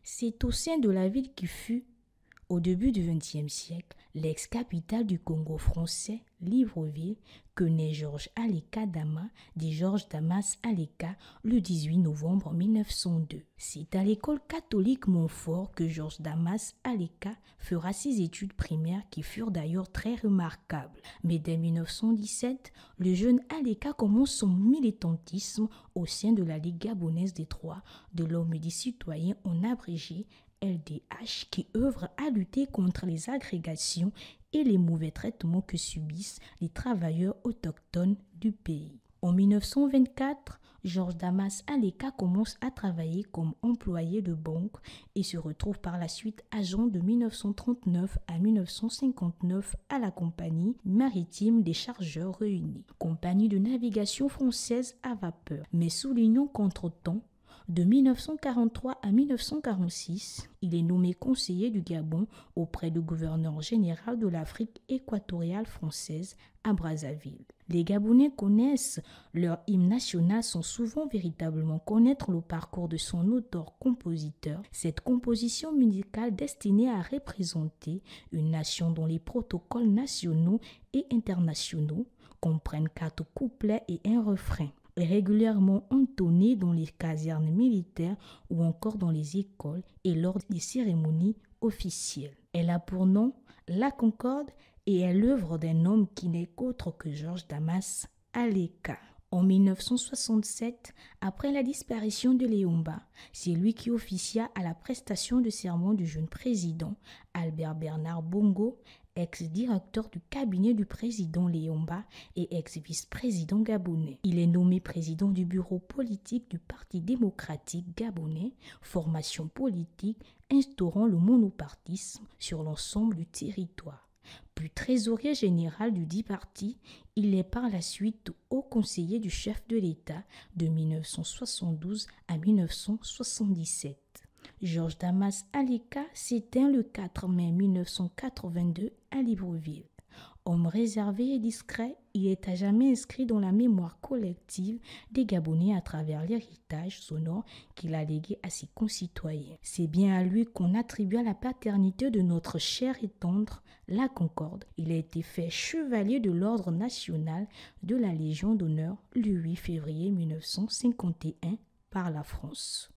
C'est au sein de la ville qui fut, au début du XXe siècle, l'ex-capitale du Congo français, Libreville, que naît Georges Aleka Dama, dit Georges Damas Aleka, le 18 novembre 1902. C'est à l'école catholique Montfort que Georges Damas Aleka fera ses études primaires qui furent d'ailleurs très remarquables. Mais dès 1917, le jeune Aleka commence son militantisme au sein de la Ligue gabonaise des droits de l'homme et des citoyens, en abrégé LDH, qui œuvre à lutter contre les agrégations et les mauvais traitements que subissent les travailleurs autochtones du pays. En 1924, Georges Damas Aleka commence à travailler comme employé de banque et se retrouve par la suite agent de 1939 à 1959 à la Compagnie maritime des chargeurs réunis, compagnie de navigation française à vapeur. Mais soulignons qu'entre-temps, de 1943 à 1946, il est nommé conseiller du Gabon auprès du gouverneur général de l'Afrique équatoriale française à Brazzaville. Les Gabonais connaissent leur hymne national sans souvent véritablement connaître le parcours de son auteur-compositeur. Cette composition musicale destinée à représenter une nation dont les protocoles nationaux et internationaux comprennent 4 couplets et un refrain, est régulièrement entonnée dans les casernes militaires ou encore dans les écoles et lors des cérémonies officielles. Elle a pour nom La Concorde et est l'œuvre d'un homme qui n'est qu'autre que Georges Damas Aleka. En 1967, après la disparition de Léomba, c'est lui qui officia à la prestation de serment du jeune président Albert Bernard Bongo, ex-directeur du cabinet du président Léomba et ex-vice-président gabonais. Il est nommé président du bureau politique du Parti démocratique gabonais, formation politique instaurant le monopartisme sur l'ensemble du territoire. Puis trésorier général du dit parti, il est par la suite haut conseiller du chef de l'État de 1972 à 1977. Georges Damas Aleka s'éteint le 4 mai 1982 à Libreville. Homme réservé et discret, il est à jamais inscrit dans la mémoire collective des Gabonais à travers l'héritage sonore qu'il a légué à ses concitoyens. C'est bien à lui qu'on attribua la paternité de notre chère et tendre La Concorde. Il a été fait chevalier de l'ordre national de la Légion d'honneur le 8 février 1951 par la France.